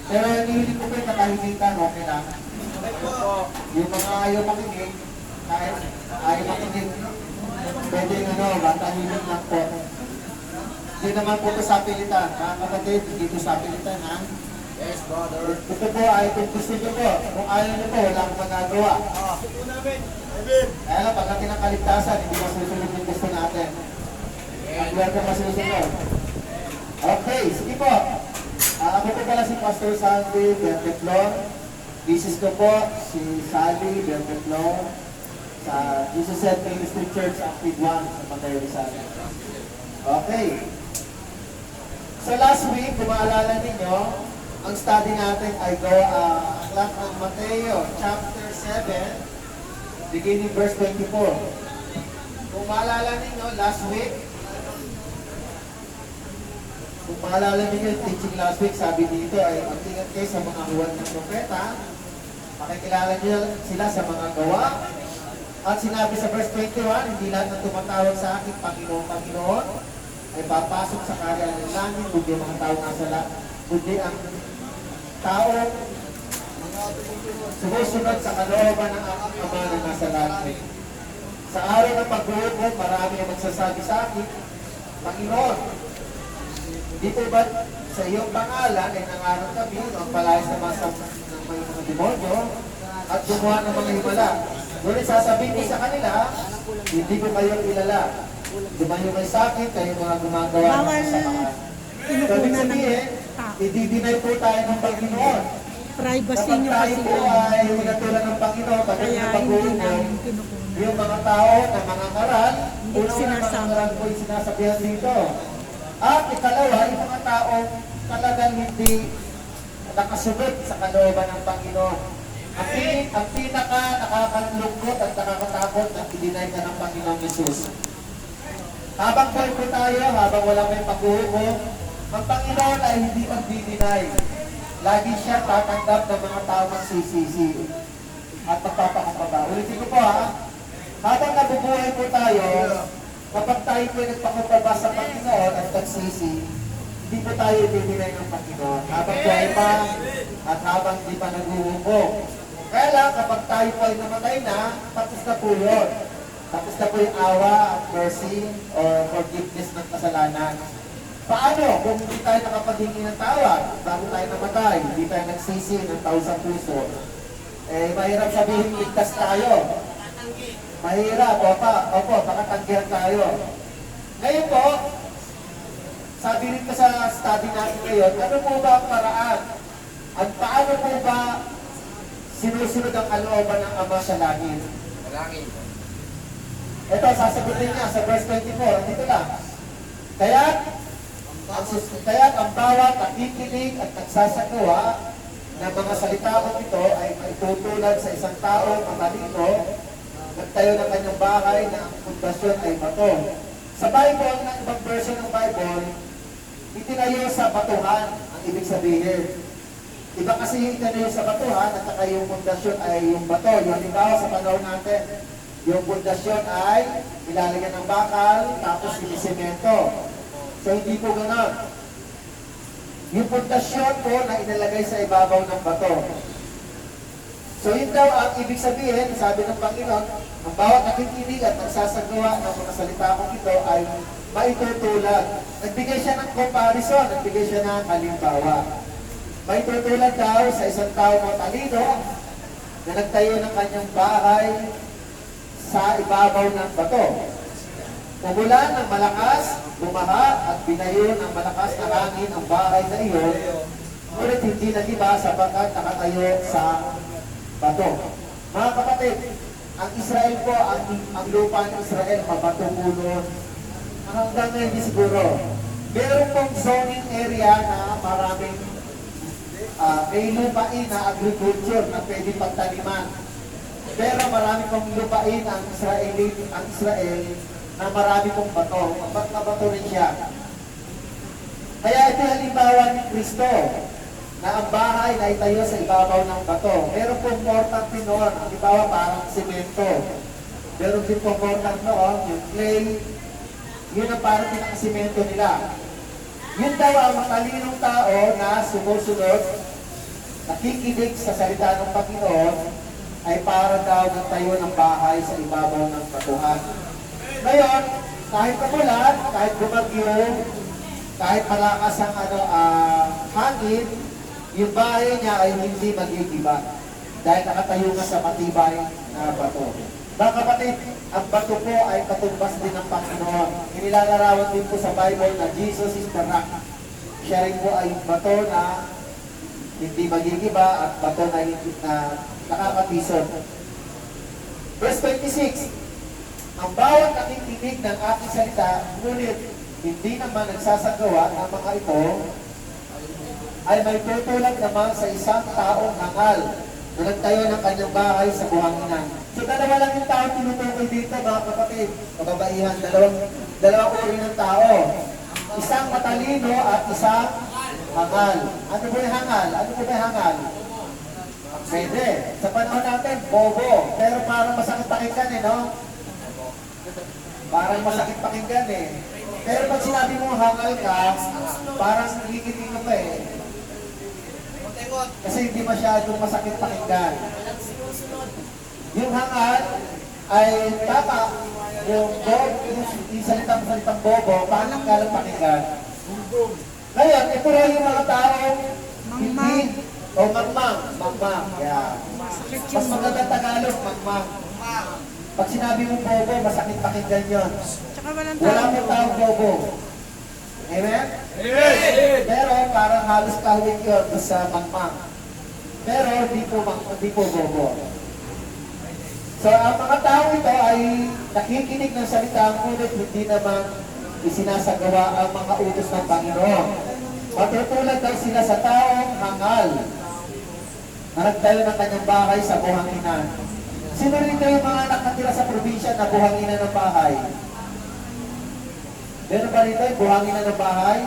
Pero nihiling ko pa yung katahimikan, okay lang. Yung mga ayaw makinig, kahit ayaw makinig, pwede matahimik lang po. Hindi naman po ito sa pilitan. Mga kapatid, hindi ito sa pilitan, ha? Yes, brother. Ito po ay kung gusto nyo po. Kung ayaw nyo po, wala akong magagawa. Kaya lang, pagka kinakaligtasan, hindi masusunod yung gusto natin. Ang lugar ko masusunod. Okay, sige po. Ako po pala si Pastor Sandy Bertetlon. Thesis ko po si Sally Bertetlon sa Jesus Said Ministry Church Active 1 sa Mateo Rizal. Okay. So last week, kung maalala ninyo, ang study natin ay aklat ng Mateo chapter 7 beginning verse 24. Kung maalala ninyo, last week, kung maalala ninyo yung teaching last week, sabi dito ay mag-ingat kayo sa mga huwad ng propeta, makikilala niyo sila sa mga gawa, at sinabi sa verse 21, hindi lahat ng tumatawag sa akin, Panginoon, Panginoon, ay papasok sa karyan ng langit, kundi ang mga tao nasa langit, kundi ang tao sumusunod sa kalooban ng Ama na nasa langit. Sa araw ng paghuhukom, marami ang magsasabi sa akin, Panginoon, dito ba sa iyong pangalan ay nangarap kami ang palayas ng mga demonyo at gumawa ng mga himala. Ngunit sasabihin ko sa kanila, hindi ko kayo kilala. Dumayo may sakit, kayo mga gumagawa ng kasamaan. So, ibig sabihin, i-deny po tayo ng Panginoon. Privacy Kapag nyo tayo kasi po ay pinatulan ng Panginoon, pagdating ng paghuhukom, yung mga tao na mga ngaral, unang ngaral po yung sinasabihan dito. At ikalawa, yung mga tao talagang hindi nakasunod sa kalooban ng Panginoon. Ang pinaka nakakalungkot at nakakatakot na i-deny ka ng Panginoong Jesus. Habang po tayo, habang wala may paghuhukom, ang Panginoon ay hindi mag-deny. Lagi siya tatanggap ng mga tao magsisisi at magpapakumbaba. Ulitin ko po ha, habang nabubuhay po tayo, kapag tayo po nagpakumbaba sa Panginoon at nagsisi, hindi po tayo i-deny ng Panginoon. Habang buhay pa at habang di pa naghuhukom. Kaya lang, kapag tayo po ay namatay na, tapos na po yun. Tapos na po yung awa at mercy or forgiveness ng kasalanan. Paano kung hindi tayo nakapaghingi ng tawad bago tayo namatay, hindi tayo nagsisi ng tausang puso? Eh, mahirap sabihin, ligtas tayo. Mahirap, opo, makatanggihan tayo. Ngayon po, sabi rin ko sa study natin ngayon, ano po ba ang paraan? At paano po ba sinusunod ang kalooban ng Ama sa langit? Langit. Ito, sasagutin niya sa verse 24, dito lang. Kaya ang bawat nakikinig at nagsasagawa ng mga salita ko ito ay maitutulad sa isang tao matalino, nagtayo ng kanyang bahay na ang pundasyon ay bato. Sa Bible, ng ibang version ng Bible, itinayo sa batuhan ang ibig sabihin. Iba kasi yung itinayo sa batuhan at saka yung pundasyon ay yung bato. Yung halimbawa sa panahon natin, yung pundasyon ay ilalagyan ng bakal, tapos sinisemento. So hindi po gano'n. Yung pundasyon po na inalagay sa ibabaw ng bato. So yun daw ang ibig sabihin, sabi ng Panginoon, ang bawat nakikinig at nagsasagawa ng mga salita kong ito ay maitutulad. Nagbigay siya ng comparison, nagbigay siya ng halimbawa. Maitutulad daw sa isang tao matalino na nagtayo ng kanyang bahay sa ibabaw ng bato. Umulan ng malakas, bumaha at binayo ng malakas na hangin ang bahay na iyon, ngunit hindi nagiba sapagkat nakatayo sa bato. Mga kapatid, ang Israel po, ang lupa ng Israel, mabato puno. Hanggang ngayon siguro, meron pong zoning area na maraming may lupain na agriculture na pwede pagtaniman. Pero marami pong lupain ang Israel na marami pong bato. Mabato rin siya. Kaya ito halimbawa ni Kristo na ang bahay na itayo sa ibabaw ng bato. Meron pong mortar din noon. Halimbawa parang simento. Meron din pong mortar noon, yung clay. Yun ang parang pinakasimento nila. Yun daw ang matalinong tao na sumusunod nakikinig sa salita ng Panginoon ay para daw magtayo ng bahay sa ibabaw ng batuhan. Ngayon, kahit kamulan, kahit bumagyo, kahit malakas ang hangin, yung bahay niya ay hindi magigiba dahil nakatayo nga sa matibay na bato. Mga kapatid, ang bato po ay katumbas din ng Panginoon. Inilalarawan din po sa Bible na Jesus is the rock. Siya rin po ay bato na hindi magigiba at bato na hindi na nakakatisod. Verse 26, ang bawat nakikinig ng aking salita, ngunit hindi naman nagsasagawa ng mga ito, ay may tutulad naman sa isang taong hangal na nagtayo ng kanyang bahay sa buhanginan. So dalawa lang yung tao tinutukoy dito, mga kapatid, kababaihan, dalawang uri ng tao. Isang matalino at isang hangal. Ano po yung hangal? Ano po yung hangal? Pwede. Sa panahon natin, bobo. Pero parang masakit pakinggan no? Parang masakit pakinggan Pero pag sinabi mo hangal ka, parang higit ka pa Kasi hindi masyadong masakit pakinggan. Yung hangal ay tama. Yung salitang bobo, parang kalang pakinggan. Ngayon, ito rin yung mga taong hindi o magmang. Yeah. Mas magandang Tagalog, magmang. Pag sinabi mo bobo, masakit pakinggan yun. Wala mo taong bobo. Amen? Amen! Pero parang halos kahawin yun sa magmang. Pero hindi po bobo. So ang mga tao ito ay nakikinig ng salita, ngunit hindi naman isinasagawa ang mga utos ng Panginoon. Matutulad daw sila sa taong hangal na nagtayo ng kanyang bahay sa buhanginan. Sino rin yung mga nakatira sa probinsya na buhanginan ng bahay? Meron ba rito yung buhanginan ng bahay?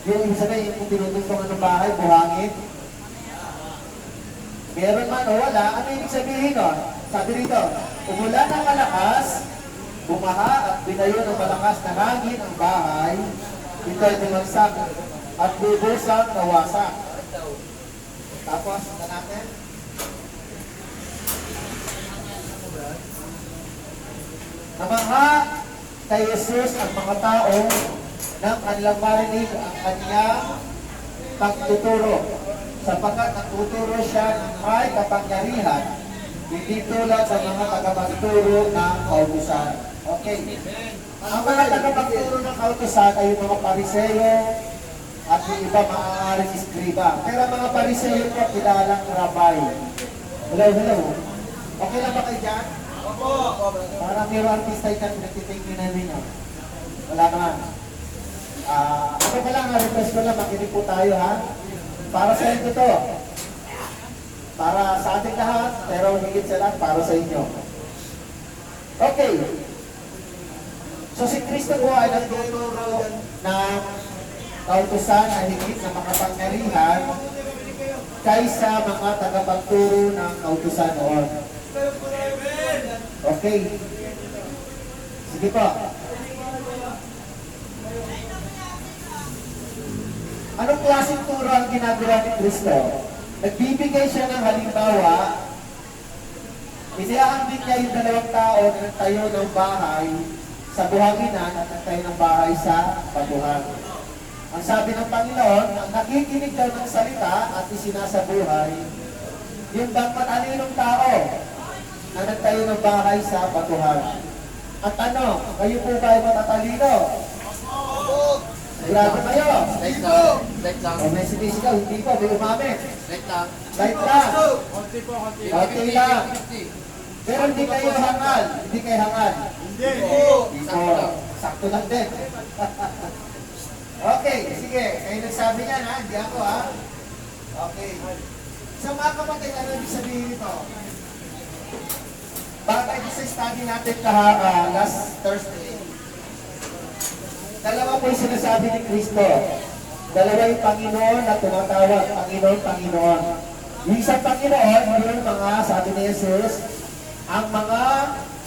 Yung ibig sabihin, yung tinutungtungan ng bahay, buhangin? Meron man o wala, ano ibig sabihin Sabi rito, umulan ng malakas, bumaha at binayo ng malakas na hangin ang bahay, ito ay bumagsak at bubusang nawasak. Tapos, natin. Namangha kay Jesus ang mga tao nang kanilang marinig ang kanyang pagtuturo, sapagkat nagtuturo siya ng may kapangyarihan, hindi tulad sa mga tagapagturo ng kautusan. Okay. Ang mga tagapagturo ng kautusan ay yung mga Pariseo at yung iba maaaring iskriba. Pero ang mga Pariseo po kilalang rabay. Hello. Okay lang ba kayo dyan? Parang mayroong artista yung nagtitingin na ninyo. Wala naman. Ako pa lang, request ko lang, makinig po tayo Para sa inyo to. Para sa ating lahat, pero higit sa lahat, para sa inyo. Okay. So si Kristo po ay nagtuturo ng kautusan na higit na makapangyarihan kaysa mga tagapagturo ng kautusan noon. Okay. Sige po. Anong klaseng turo ang ginagawa ni Kristo? Nagbibigay siya ng halimbawa, iniaambit niya yung dalawang tao na nagtayo ng bahay sa buhanginan at nagtayo ng bahay sa pabuhan. Ang sabi ng Panginoon, ang nakikinig daw ng salita at isinasabuhay, yung bang matalinong tao na nagtayo ng bahay sa batuhan. At ano, kayo po ba ay matatalino? Sigurado kayo? Light lang. Light lang. O may sinisigaw, hindi po, may umamit. Light lang. Light lang. Konti po, konti. Okay lang. Pero hindi kayo hangal. Hindi kayo hangal. Hindi. Sakto lang. Sakto lang din. Okay, sige. Kayo nagsabi niyan hindi ako Okay. Sa mga kapatid, ano ibig sabihin nito? Bakit sa study natin last Thursday? Dalawa po yung sinasabi ni Kristo. Dalawa yung Panginoon na tumatawag, Panginoon. Yung isang Panginoon, yung mga, sabi ni Jesus, ang mga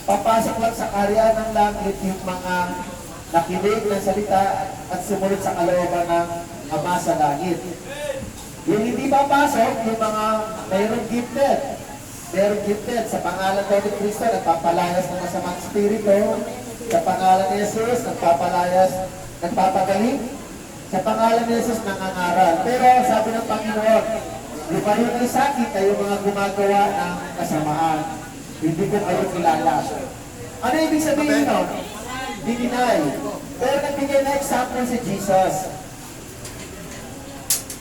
papasok lang sa karya ng langit, yung mga nakinig ng salita at sumunod sa kalooban ng Ama sa langit. Yung hindi papasok, yung mga mayroong gifted. Mayroong gifted. Sa pangalan daw ni Kristo, nagpapalayas ng masamang spirito. Sa pangalan ni Jesus, nagpapalayas, nagpapagaling. Sa pangalan ni Jesus, nangangaral. Pero sabi ng Panginoon, lumayo kayo sa akin, kayo mga gumagawa ng kasamaan. Hindi ko kayo kilala. Ano ibig sabihin nun? Dininay. Pero nagbigay na example si Jesus.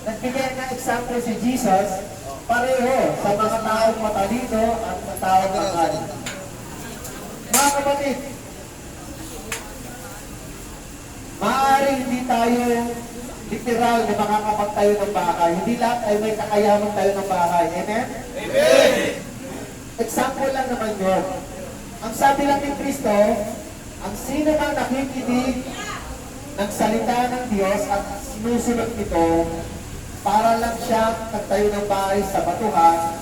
Nagbigay na example si Jesus, pareho sa mga taong matalino at sa taong angal. Mga kapatid, maaari hindi tayo literal na makakapagtayo ng bahay. Hindi lahat ay may kakayaman tayo ng bahay. Amen? Amen! Example lang naman yun. Ang sabi lang ni Kristo, ang sino mang nakikinig ng salita ng Diyos at sinusunod ito, para lang siya nagtayo ng bahay sa batuhan,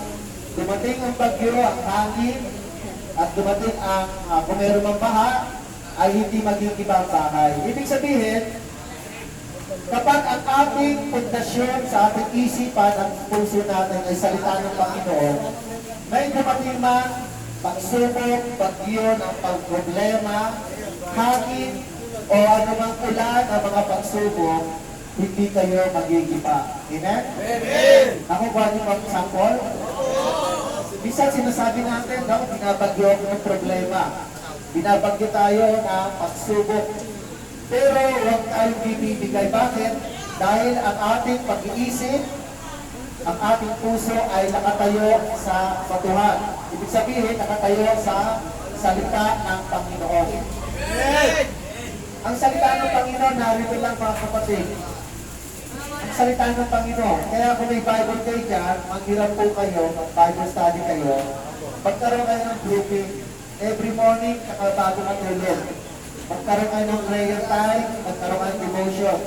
dumating ang bagyo, ang hangin, at dumating ang kung meron mang baha, ay hindi magigiba ang bahay. Ibig sabihin, kapag ang ating pundasyon sa ating isipan at puso natin ay salita ng Panginoon, may dumating man pagsubok, bagyo ng pagproblema, hangin, o anumang ulan ang mga pagsubok, hindi kayo magigiba. Amen? Amen! Nakukuha niyo pang sample? Bisan sinasabi natin, no, binabagyo ng problema. Binabagyo tayo ng pagsubok. Pero huwag tayong bibigay. Bakit? Dahil ang ating pag-iisip, ang ating puso ay nakatayo sa batuhan. Ibig sabihin, nakatayo sa salita ng Panginoon. Amen! Ang salita ng Panginoon, narito lang mga kapatid. Ang salita ng Panginoon. Kaya kung may Bible kayo dyan, maghirap po kayo, mag-Bible study kayo, magkaroon kayo ng grouping, every morning, bago matulog. Magkaroon kayo ng prayer time, magkaroon kayo ng devotion.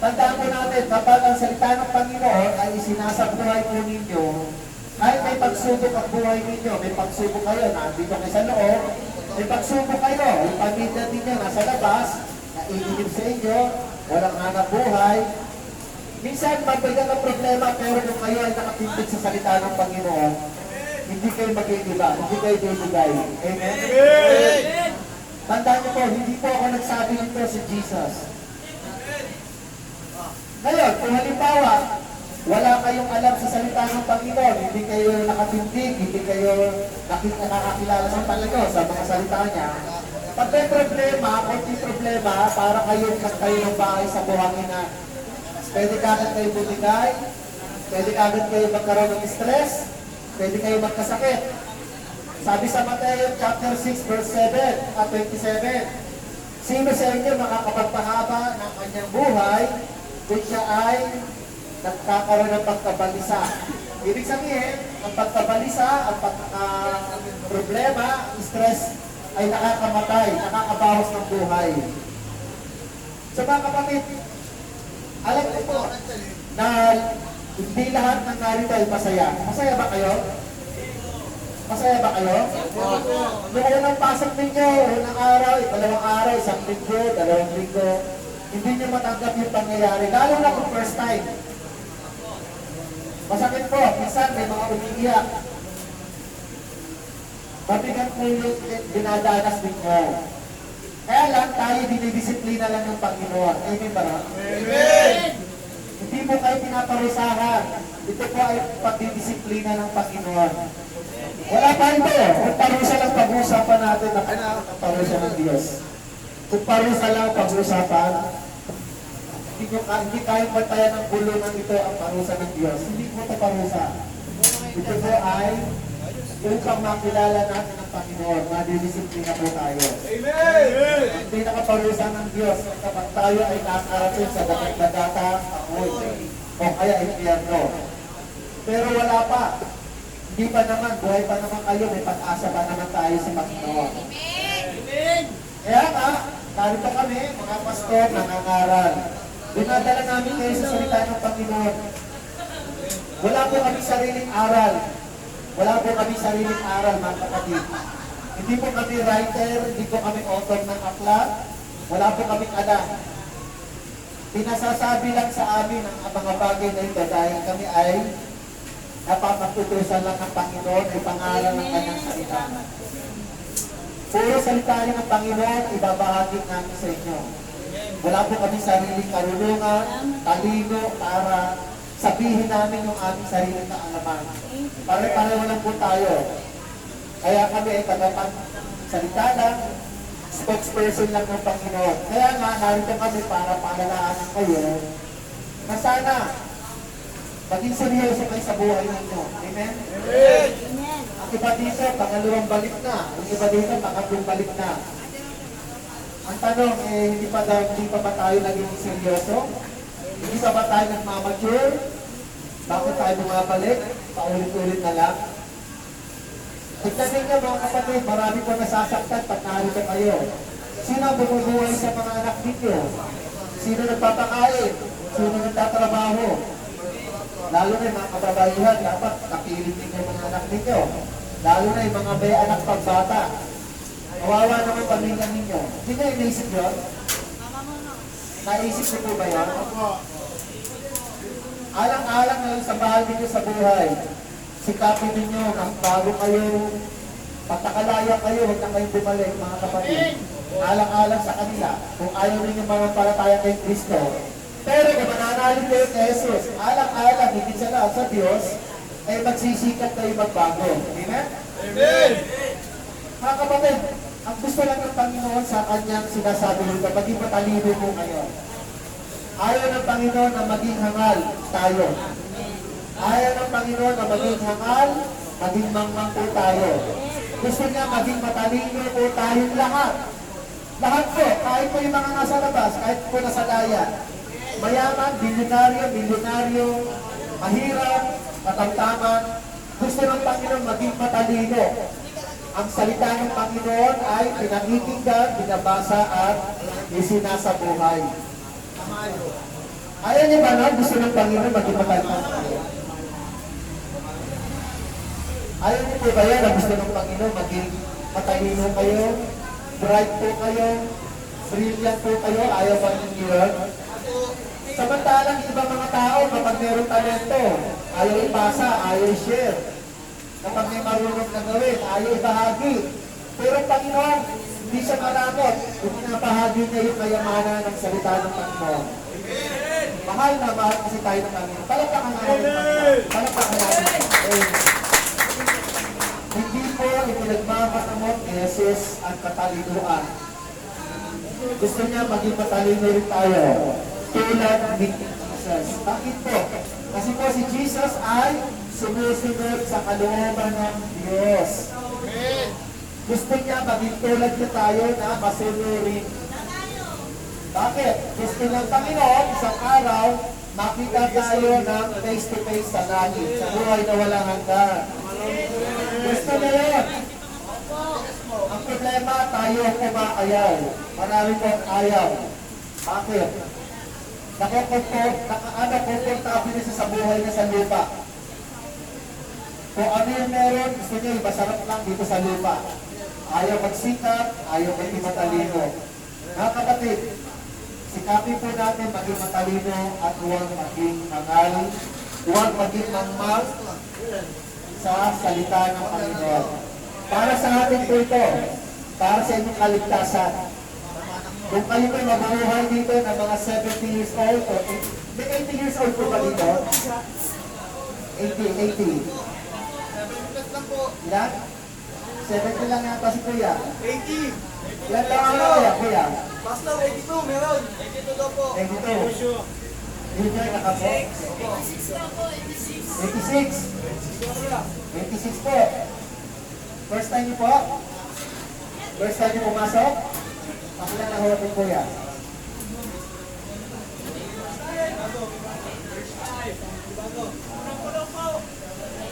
Tandaan po natin, kapag ang salita ng Panginoon ay isinasabuhay po ninyo, kahit may pagsubok ang buhay ninyo, may pagsubok kayo, nandito kayo sa loob, may pagsubok kayo, yung pamilya ninyo nasa labas, naiinip sa inyo, walang hanap buhay. Minsan, mabigat ang problema, pero kung kayo ay nakatimpid sa salita ng Panginoon, hindi kayo mag-iiba, hindi kayo bibigay. Amen? Amen! Tandaan niyo po, hindi po ako nagsabi nito si Jesus. Ngayon, kung halimbawa, wala kayong alam sa salita ng Panginoon, hindi kayo nakatindig, hindi kayo nakakakilala sa talaga sa mga salita niya, pag may problema, konti problema, para kayo magtayo ng bahay sa buhangin na pwede kagad kayo bumigay, pwede kagad kayo magkaroon ng stress, pwede kayo magkasakit. Sabi sa Mateo chapter 6 verse 7 at 27, sino sa inyo makakapagpahaba ng kanyang buhay kung siya ay nagkakaroon ng pagkabalisa? Ibig sabihin, ang pagkabalisa, ang problema, stress, ay nakakamatay, nakakabawas ng buhay. So mga kapatid, alam ko po na hindi lahat ng narito ay masaya. Masaya ba kayo? Masaya ba kayo? Nung unang pasok ninyo, unang araw, ikalawang araw, isang linggo, dalawang linggo, hindi nyo matanggap yung pangyayari, lalo na kung first time. Masakit po, minsan may mga umiiyak. Mabigat po yung dinadanas ninyo. Kaya lang tayo dinidisiplina lang ng Panginoon. Amen ba? Amen! Hindi mo kayo pinaparusahan. Ito po ay pagdidisiplina ng Panginoon. Wala pa ito. Kung parusa lang pag-uusapan natin na parusa ng Diyos. Kung parusa lang pag-uusapan, hindi tayo bantayan ng bulungan ito ang parusa ng Diyos. Hindi po ito parusa. Ito po ay upang makilala natin ang Panginoon, madidisiplina po tayo. Amen! Ang pinakaparusa ng Diyos kapag tayo ay nakarating sa dagat-dagata, amoy, o kaya impyerno. Pero wala pa. Hindi pa naman, buhay pa naman kayo, may pag-asa pa naman tayo sa Panginoon. Amen! Kaya nga, narito kami, mga pastor, nangangaral. Dinadala namin kayo sa salita ng Panginoon. Wala po kami sariling aral. Wala po kami sariling aral, mga kapatid. Hindi po kami writer, hindi po kami author ng aklat. Wala po kami alam. Pinasasabi lang sa amin ang mga bagay na ito dahil kami ay napapatutusan lang ng Panginoon ay pangalan ng kanyang salita. Puro salita niya ng Panginoon, ibabahagi namin sa inyo. Wala po kami sariling karunungan, talino para sabihin namin yung aming sariling kaalaman. Pare-pareho lang po tayo. Kaya kami ay salita lang, spokesperson lang ng Panginoon. Kaya nga, narito kami para paalalahanan kayo na sana maging seryoso kayo sa buhay ninyo. Amen? Amen. Ang iba dito, pangalawang balik na. Ang iba dito, pangatlong balik na. Ang tanong, hindi pa ba tayo naging seryoso? Hindi pa ba tayo nagmamature? Bakit tayo bumabalik? Paulit-ulit na lang. Tignan niyo mga kapatid, marami po nasasaktan pag narito kayo. Sino ang bumubuhay sa mga anak ninyo? Sino nagpapakain? Sino nagtatrabaho? Lalo na yung mga kababayan, dapat kapilit ninyo yung mga anak ninyo. Lalo na yung mga may anak pagbata. Kawawa naman pamilya ninyo. Hindi nyo inaisip yun? Naisip niyo po ba yun? Alang-alang na lang sa bahal ninyo sa buhay. Sikapin ninyo na bago kayo, pagkakalaya kayo, huwag na kayong bumalik mga kapatid. Alang-alang sa kanila, kung ayaw ninyo mga palataya kay Kristo. Pero kung mananalig kayo kay Jesus, alang-alang, higit sa lahat sa Diyos, ay magsisikap kayo magbago. Amen? Amen. Mga kapatid, ang gusto lang ng Panginoon sa kanyang sinasabi nito, maging matalino po ngayon. Ayaw ng Panginoon na maging hangal tayo. Ayaw ng Panginoon na maging hangal, maging mangmang po tayo. Gusto niya maging matalino po tayong lahat. Lahat po, kahit po yung mga nasa labas, kahit po nasa daya. Mayaman, milyonaryo, mahirap, katamtaman. Gusto ng Panginoon maging matalino. Ang salita ng Panginoon ay pinakikinggan, binabasa at isinasabuhay. Ayaw niyo ba na gusto ng Panginoon maging matalino? Ayaw niyo po ba yan na gusto ng Panginoon maging matalino kayo, bright po kayo, brilliant po kayo, ayaw ba ninyo yun? Samantalang ibang mga tao, kapag meron talento, ayaw ipasa, ayaw i-share. Kapag may marunong na gawin, ayaw ibahagi. Pero ang Panginoon, hindi siya malamot. Kung pinapahagi niya yung kayamanan ng salita ng Panginoon. Mahal na mahal kasi tayo ng Panginoon. Palakpakan natin ng Panginoon. Palakpakan natin. Hindi po ipinagmamatamot ni Jesus ang katalinuan. Gusto niya maging matalino rin tayo. Tulad ni Jesus. Bakit po? Kasi po si Jesus ay sumusunod sa kalooban ng Diyos. Gusto niya maging tulad na tayo na masunurin. Bakit? Gusto ng Panginoon, isang araw, makita tayo ng face-to-face sa langit, sa buhay na walang hanggan. Gusto niya yun. Ang problema, tayo ang kumakayaw. Marami pong ayaw. Bakit? Nakakomportable siya sa buhay niya sa lupa. Kung ano yung meron, gusto niya masarap lang dito sa lupa. Ayaw magsikap, ayaw maging matalino. Mga kapatid, sikapin po natin maging matalino at huwag maging mangal, huwag maging mangmal sa salita ng Panginoon. Para sa atin po ito, para sa inyong kaligtasan. Kung kayo po'y mabuhay dito na mga 70 years old o 80 years old po ba dito? 80. Ilan? 70 lang yata si Kuya. 80. Ilan lang ang Kuya? Kuya? Pastor, 82 meron. 82 daw po. 82. Junior na ka po? 86. 86 po. First time niyo po? First time niyo pumasok? Pakilan na hawak ng Kuya.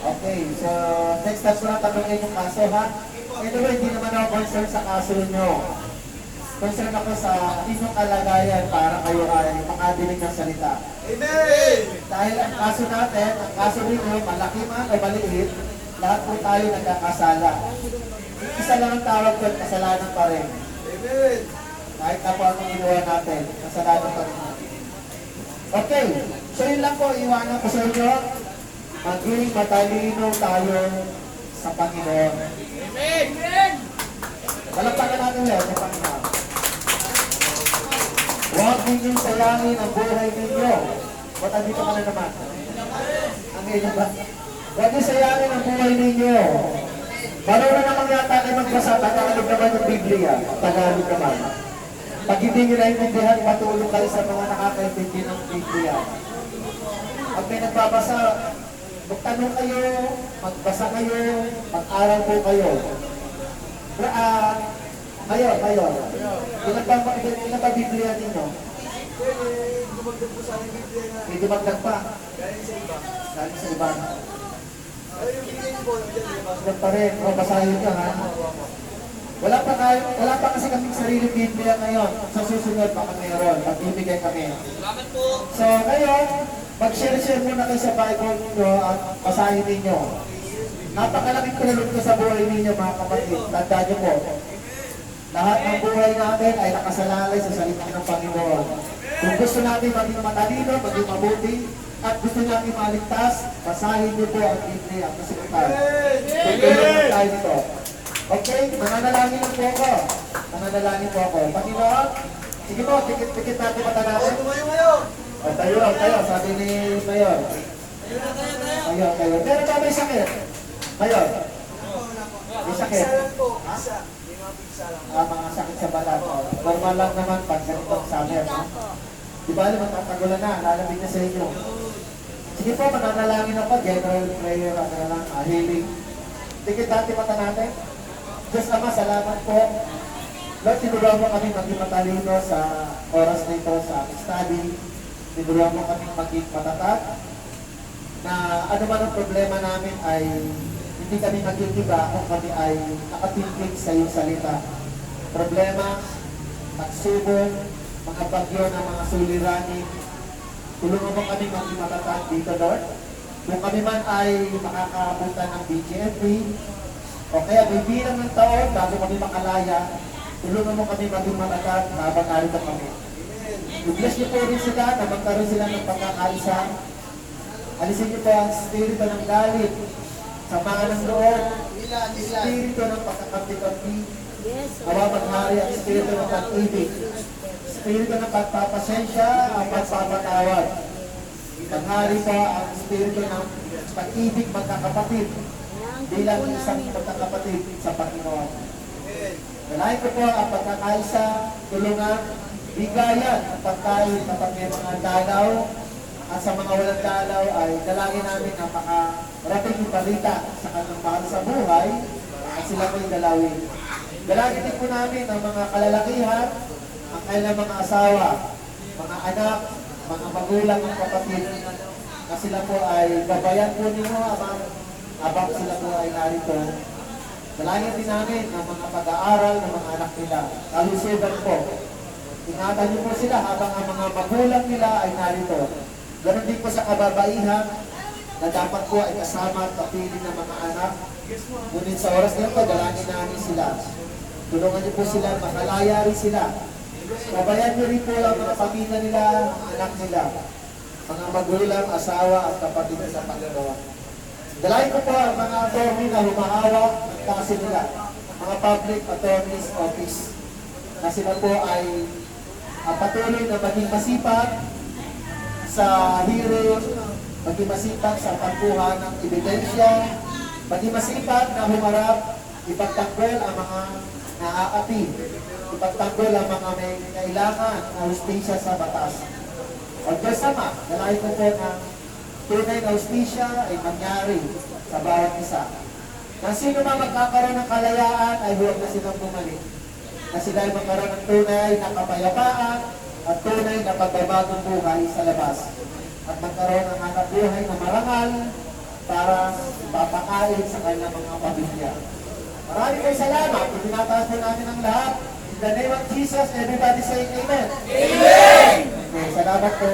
Okay, so next time ko na tanongin yung kaso ha. Anyway, hindi naman ako concerned sa kaso nyo. Concerned ako sa inyong kalagayan para kayo ay makadinig ng salita. Amen! Dahil ang kaso natin, ang kaso ninyo, malaki man o maliit, lahat po tayo nagkakasala. Isa lang ang tawag ko, kasalanan pa rin. Amen! Kahit na po ang ginawa natin, kasalanan pa rin natin. Okay, so yun lang po, iwanan ko sa inyo. Maging matalino tayo sa Panginoon. Amen! Palagpakan natin yan sa Panginoon. Huwag ninyong sayangin ang buhay ninyo. Ba't andito ka na naman? Ang inyo ba? Huwag ninyong sayangin ang buhay ninyo. Marunong naman yata kayo magbasa. Tagalog naman yung Biblia. Tagalog naman. Pag hindi nyo naiintindihan, patulong kayo sa mga nakakaintindi ng Biblia. Pag may nagbabasa, magtanong kayo, magbasa kayo, mag-aral po kayo. Kayo. Ilan ba Biblia ninyo? Dumagdag po sa aking Biblia na May dumagdag pa. galing sa iba. Galing sa iba. Pero yung Biblia niyo po, nandiyan, di ba? Yan pa rin. O, basahin nyo ha. Wala pa kasi kaming sariling Biblia ngayon. Sa susunod, baka meron. Pagbibigay kami. Salamat po! So, ngayon, mag-share-share muna kayo sa Bible ninyo at basahin ninyo. Napakalaking tulong ko sa buhay ninyo, mga kapatid. Tandaan nyo po. Lahat ng buhay natin ay nakasalalay sa salita ng Panginoon. Kung gusto natin maging matalino, maging mabuti, at gusto natin maligtas, basahin niyo po ang Biblia, ang kasulitan. Tutulungan tayo dito. Okay, mananalangin lang po ako. Mananalangin po ako. Panginoon, sige po, tikit natin mata natin. Tumayo ngayon! O, tayo, sabi ni Mayor. Tayo. Pero ba may sakit? Mayor, may sakit. Isa lang po. Isa. May mga pizza lang. Mga sakit sa balat. Normal lang naman pag ganitong summer, no? Di ba, magtatagulan na, lalabig na sa inyo. Sige po, mananalangin ako, general prayer, healing. Tikit natin mata natin. Diyos Ama, salamat po. Lord, tinuruan mo kami maging matalino sa oras na ito sa study. Tinuruan mo kami maging matatag. Na ano man ang problema namin ay hindi kami magkikiba kung kami ay nakatimpig sa iyong salita. Problema, pagsubok, mga bagyo ng mga suliranin. Tulungan mo kami maging matatag dito, Lord. Kung kami man ay makakapunta ng BGMP, o kaya bibilang ng taon bago kami makalaya, tulungan mo kami maging matatag habang narito kami. I-bless niyo po rin sila na magkaroon sila ng pagkakaisa. Alisin niyo po ang spirito ng galit, samaan ng loob, spirito ng pagkakampi-kampi, nawa maghari ang spirito ng pag-ibig, spirito ng pagpapasensya, ang pagpapatawad. Maghari po ang spirito ng pag-ibig magkakapatid bilang isang magkakapatid sa Panginoon. Dalahin ko po ang pagkakaisa, tulungan, bigayan ang pagkain kapag may mga dalaw, at sa mga walang dalaw ay dalangin namin ang makarating yung balita sa kanyang mahal sa buhay at sila po yung dalawin. Dalangin din po namin ang mga kalalakihan, ang kailang mga asawa, mga anak, mga magulang ng kapatid, na sila po ay gabayan po ninyo abang sila po ay narito. Dalangin din namin ang mga pag-aaral ng mga anak nila. Kalusugan po. Ingatan niyo po sila habang ang mga magulang nila ay narito. Ganon din po sa kababaihan na dapat po ay kasama at kapili ng mga anak. Ngunit sa oras na ito, dalangin namin sila. Tulungan niyo po sila, makalaya rin sila. Kabayan niyo rin po ang mga pamilya nila, ang anak nila. Mga magulang, asawa at kapatid sa Panginoon. Dalangin ko po ang mga attorney na humahawak ng kaso nila. Mga public attorney's office. Na sila po ay patuloy na maging masipag sa hearing, maging masipag sa pagkuha ng ebidensya, maging masipag na humarap, ipagtanggol ang mga naaapi, ipagtanggol ang mga may kailangan na hustisya sa batas. O Diyos Ama, dalangin ko po na tunay na hustisya ay mangyari sa bawat isa. Na sino man magkakaroon ng kalayaan ay huwag na silang bumalik. Na sila ay magkaroon ng tunay na kapayapaan at tunay na pagbabagong buhay sa labas. At magkaroon ng hanap buhay na marangal para papakain sa kanilang mga pamilya. Maraming kayo salamat. Itinataas po natin ang lahat. In the name of Jesus, everybody say Amen. Amen! Okay, salamat po.